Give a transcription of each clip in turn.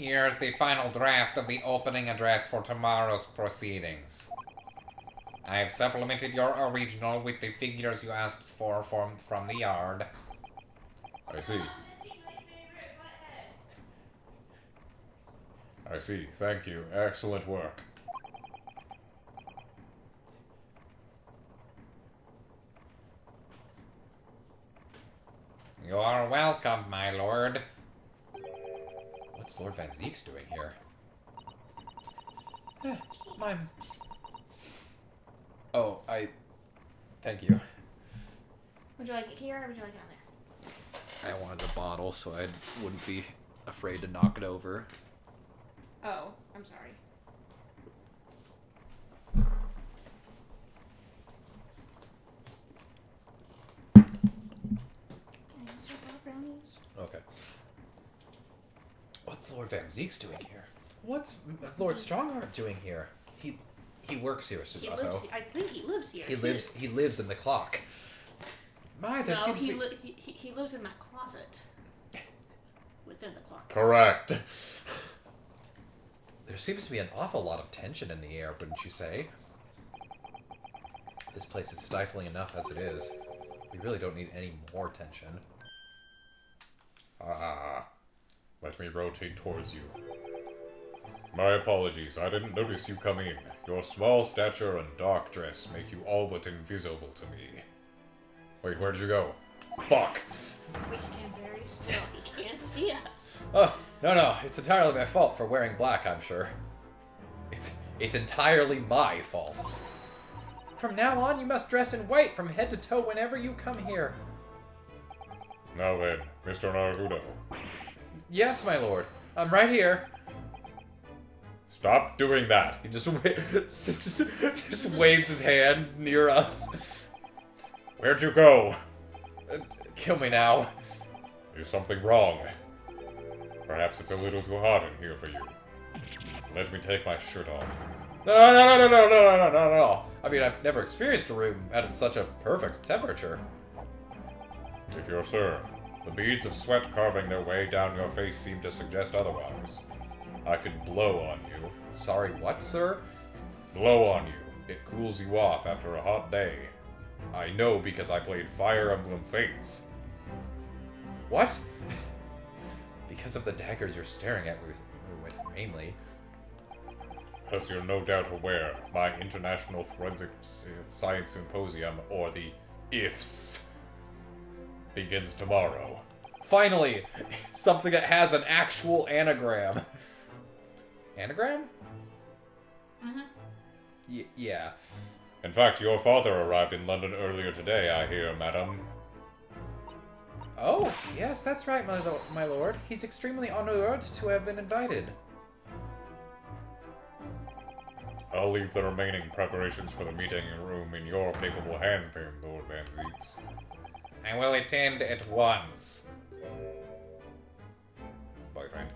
Here's the final draft of the opening address for tomorrow's proceedings. I have supplemented your original with the figures you asked for from the yard. I see. I see. Thank you. Excellent work. You are welcome, my lord. What's Lord Van Zeek's doing here? Mime. Oh, thank you. Would you like it here or would you like it on there? I wanted a bottle so I wouldn't be afraid to knock it over. Oh, I'm sorry. Okay. What's Lord Van Zeek's doing here? What's Lord Strongheart doing here? He works here, Susato. I think he lives here. He lives in the clock. There seems to be... he lives in that closet. Within the clock. Correct. There seems to be an awful lot of tension in the air, wouldn't you say? This place is stifling enough as it is. We really don't need any more tension. Let me rotate towards you. My apologies, I didn't notice you come in. Your small stature and dark dress make you all but invisible to me. Wait, where'd you go? Fuck! We stand very still. He can't see us. Oh, no, it's entirely my fault for wearing black, I'm sure. It's entirely my fault. From now on, you must dress in white from head to toe whenever you come here. Now then, Mr. Naruto. Yes, my lord. I'm right here. Stop doing that. He just waves his hand near us. Where'd you go? Kill me now. Is something wrong? Perhaps it's a little too hot in here for you. Let me take my shirt off. No. I mean, I've never experienced a room at such a perfect temperature. If you're sure, the beads of sweat carving their way down your face seem to suggest otherwise. I could blow on you. Sorry, what, sir? Blow on you. It cools you off after a hot day. I know because I played Fire Emblem Fates. What? Because of the daggers you're staring at me with mainly. As you're no doubt aware, my International Forensic Science Symposium, or the IFS, begins tomorrow. Finally! Something that has an actual anagram. Anagram? Mm-hmm. Yeah. In fact, your father arrived in London earlier today, I hear, madam. Oh, yes, that's right, my lord. He's extremely honored to have been invited. I'll leave the remaining preparations for the meeting room in your capable hands then, Lord Van Zeeks. I will attend at once. Boyfriend.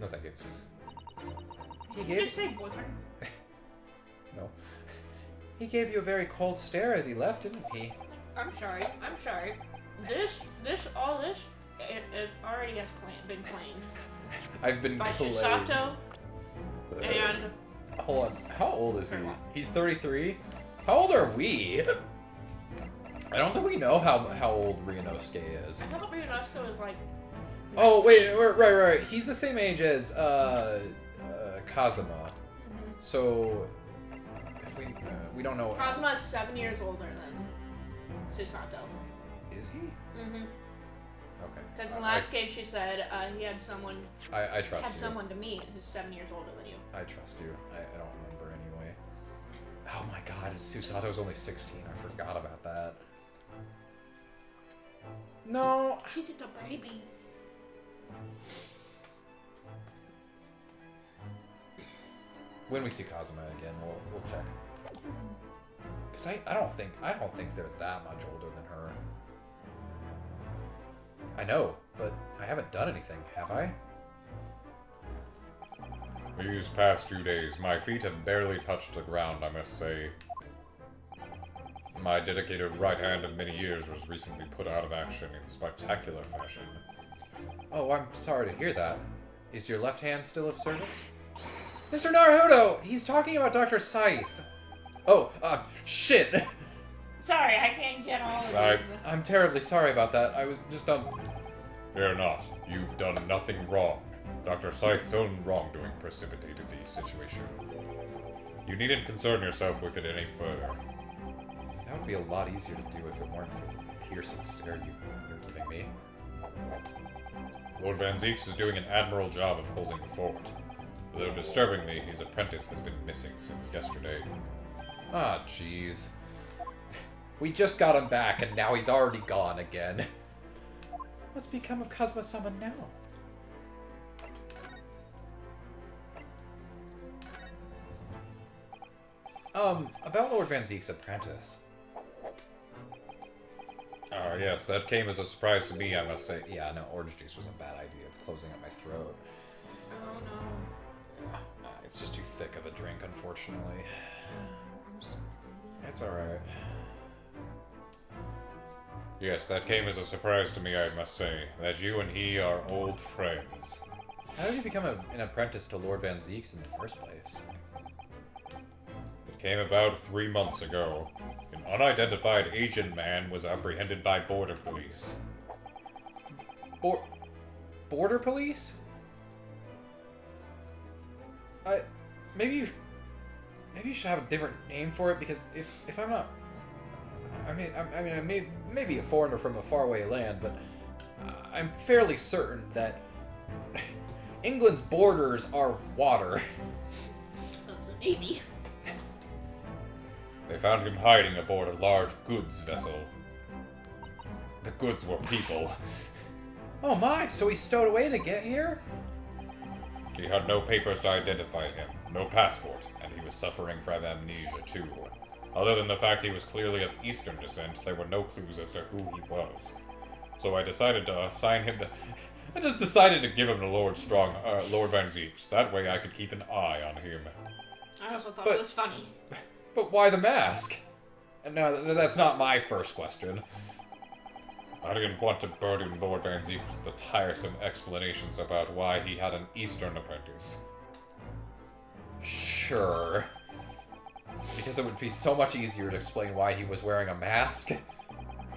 No, thank you. Did you just say boyfriend? No. He gave you a very cold stare as he left, didn't he? I'm sorry. All this is already has been claimed. I've been by claimed. Shisato and... Hold on. How old is he? He's 33? How old are we? I don't think we know how old Ryunosuke is. I thought Ryunosuke was like... Oh, wait, right. He's the same age as, Kazuma. Mm-hmm. So, if we don't know... Kazuma is 7 years older than Susato. Is he? Mm-hmm. Okay. Because in the last game she said he had someone... I trust had you. someone to meet who's 7 years older than you. I trust you. I don't remember anyway. Oh my god, Susato's only 16. I forgot about that. No. She did a baby. When we see Kazuma again, we'll check. Cause I don't think they're that much older than her. I know, but I haven't done anything, have I? These past few days, my feet have barely touched the ground, I must say. My dedicated right hand of many years was recently put out of action in spectacular fashion. Oh, I'm sorry to hear that. Is your left hand still of service? Mr. Naruhodo! He's talking about Dr. Scythe. Oh, shit! Sorry, I can't get all of Right. these. I'm terribly sorry about that. I was just, Fear not. You've done nothing wrong. Dr. Scythe's own wrongdoing precipitated the situation. You needn't concern yourself with it any further. That would be a lot easier to do if it weren't for the piercing stare you're giving me. Lord Van Zeeks is doing an admirable job of holding the fort. Though disturbingly, his apprentice has been missing since yesterday. Ah, jeez. We just got him back, and now he's already gone again. What's become of Kazuma-sama now? About Lord Van Zeek's apprentice. Ah, yes, that came as a surprise to me, I must say. Yeah, no, orange juice was a bad idea. It's closing up my throat. Oh no. It's just too thick of a drink, unfortunately. It's alright. Yes, that came as a surprise to me, I must say, that you and he are old friends. How did you become an apprentice to Lord Van Zeek's in the first place? It came about 3 months ago. An unidentified Asian man was apprehended by border police. Border police? Maybe you should have a different name for it, because if I'm not, I may be a foreigner from a faraway land, but I'm fairly certain that England's borders are water. So it's a navy. They found him hiding aboard a large goods vessel. The goods were people. Oh my, so he stowed away to get here? He had no papers to identify him, no passport, and he was suffering from amnesia too. Other than the fact he was clearly of Eastern descent, there were no clues as to who he was. So I decided to assign him to... I just decided to give him to Lord Van Zeeks. That way I could keep an eye on him. I also thought But- it was funny. But why the mask? No, that's not my first question. I didn't want to burden Lord Van Zeeks with the tiresome explanations about why he had an Eastern apprentice. Sure. Because it would be so much easier to explain why he was wearing a mask.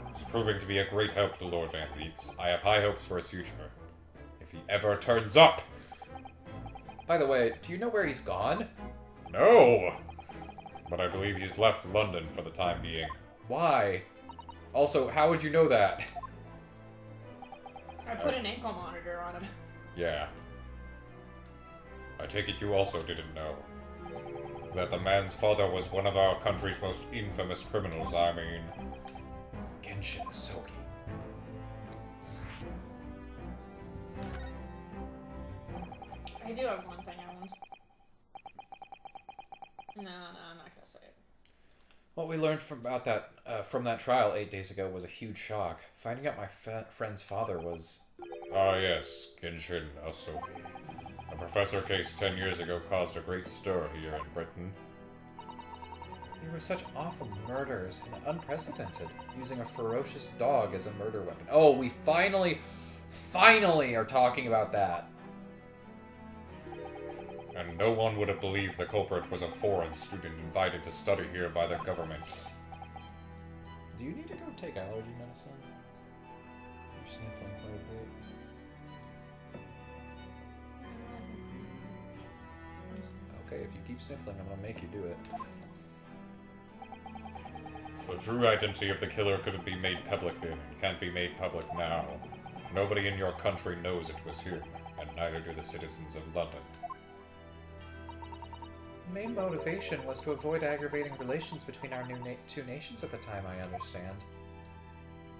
It's proving to be a great help to Lord Van Zeeks. I have high hopes for his future. If he ever turns up! By the way, do you know where he's gone? No! But I believe he's left London for the time being. Why? Also, how would you know that? I put an ankle monitor on him. Yeah. I take it you also didn't know. That the man's father was one of our country's most infamous criminals, I mean... Genshin Soki. I do have one thing I want. No, I'm not gonna say it. What we learned from that trial 8 days ago was a huge shock. Finding out my friend's father was... Ah yes, Genshin Asogi. A professor case 10 years ago caused a great stir here in Britain. They were such awful murders and unprecedented, using a ferocious dog as a murder weapon. Oh, we finally are talking about that. And no one would have believed the culprit was a foreign student invited to study here by the government. Do you need to go take allergy medicine? You're sniffling quite a bit. Okay, if you keep sniffling, I'm gonna make you do it. The true identity of the killer couldn't be made public then, and can't be made public now. Nobody in your country knows it was him, and neither do the citizens of London. The main motivation was to avoid aggravating relations between our two nations at the time, I understand.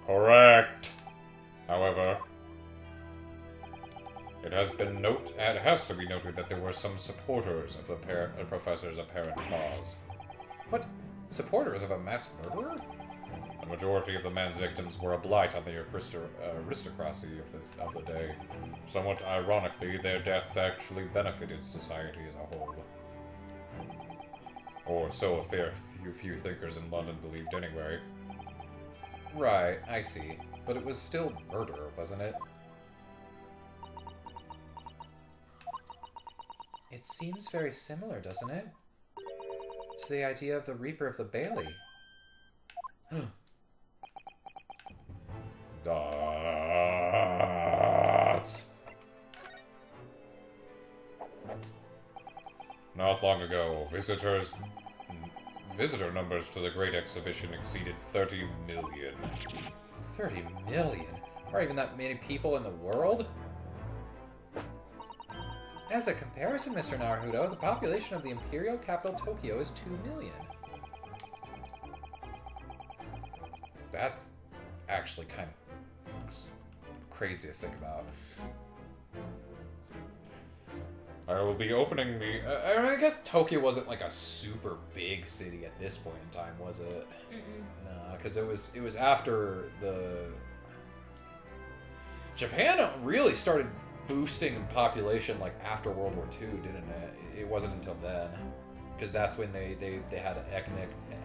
Correct! However, it has to be noted that there were some supporters of the professor's apparent cause. What? Supporters of a mass murderer? The majority of the man's victims were a blight on the aristocracy of the day. Somewhat ironically, their deaths actually benefited society as a whole. Or so a few thinkers in London believed anyway. Right, I see. But it was still murder, wasn't it? It seems very similar, doesn't it? To the idea of the Reaper of the Bailey. Dots. Not long ago, visitor numbers to the Great Exhibition exceeded 30 million. 30 million? Are even that many people in the world? As a comparison, Mr. Naruto, the population of the imperial capital Tokyo is 2 million. That's actually kind of crazy to think about. I will be opening the... I mean, I guess Tokyo wasn't like a super big city at this point in time, was it? No, because it was after the... Japan really started boosting in population like after World War II, didn't it? It wasn't until then, because that's when they had an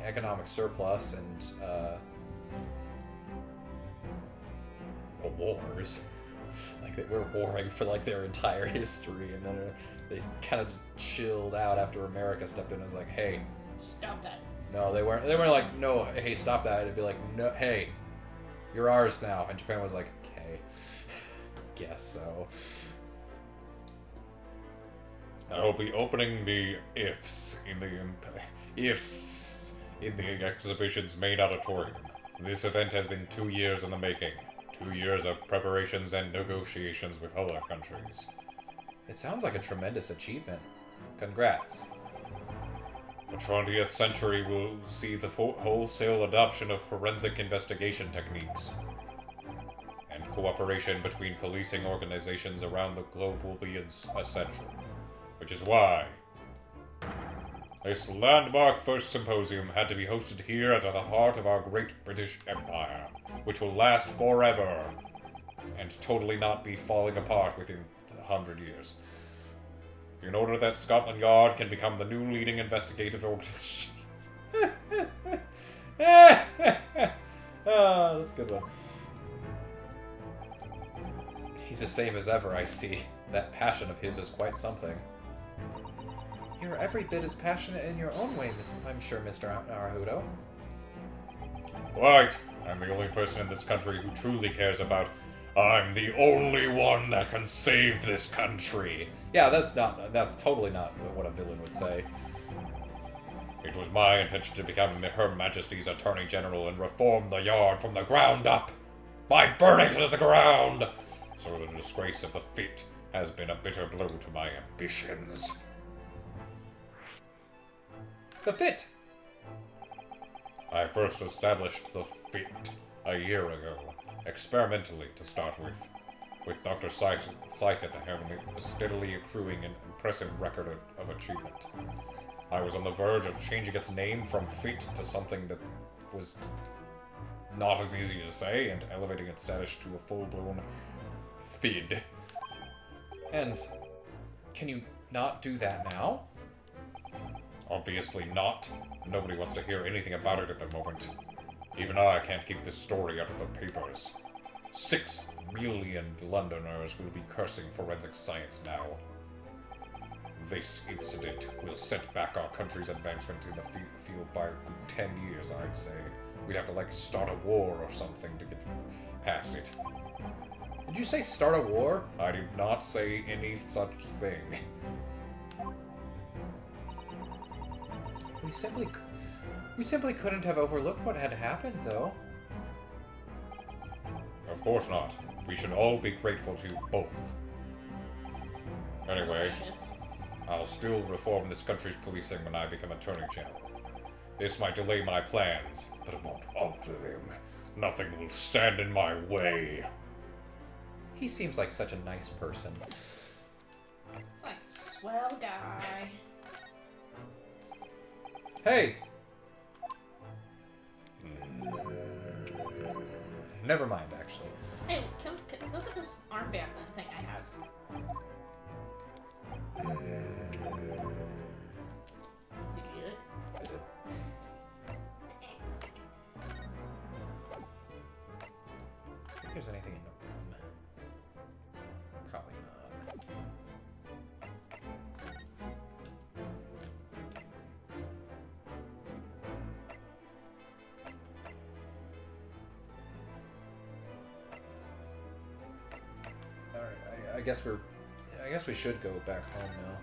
economic surplus and wars. Like they were warring for like their entire history, and then they kind of just chilled out after America stepped in and was like, "Hey, Stop that. no." They weren't like, "No, hey, stop that." It'd be like, "No, hey, you're ours now." And Japan was like, "Okay, guess so." I will be opening the ifs in the exhibition's main auditorium. This event has been 2 years in the making. 2 years of preparations and negotiations with other countries. It sounds like a tremendous achievement. Congrats. The 20th century will see the wholesale adoption of forensic investigation techniques. And cooperation between policing organizations around the globe will be essential. Which is why this landmark first symposium had to be hosted here at the heart of our great British Empire, which will last forever and totally not be falling apart within 100 years. In order that Scotland Yard can become the new leading investigative organization. Oh, that's a good one. He's the same as ever, I see. That passion of his is quite something. You're every bit as passionate in your own way, I'm sure, Mr. Naruto. Quite. I'm the only person in this country who truly cares about... I'm the only one that can save this country. Yeah, that's totally not what a villain would say. It was my intention to become Her Majesty's Attorney General and reform the Yard from the ground up by burning it to the ground. So the disgrace of the Fit has been a bitter blow to my ambitions. The Fit! I first established the Fit a year ago, experimentally to start with Dr. Scythe at the helm, steadily accruing an impressive record of achievement. I was on the verge of changing its name from Fit to something that was not as easy to say, and elevating its status to a full-blown FID. And can you not do that now? Obviously not. Nobody wants to hear anything about it at the moment. Even I can't keep this story out of the papers. 6 million Londoners will be cursing forensic science now. This incident will set back our country's advancement in the field by a good 10 years, I'd say. We'd have to, start a war or something to get past it. Did you say start a war? I did not say any such thing. We simply couldn't have overlooked what had happened, though. Of course not. We should all be grateful to both. Anyway, I'll still reform this country's policing when I become Attorney General. This might delay my plans, but it won't alter them. Nothing will stand in my way. He seems like such a nice person. It's like, swell guy. Hey! Never mind, actually. Hey, look at this armband thing I have. Did you do it? I did. I think there's anything in the room. Probably not. I guess we should go back home now.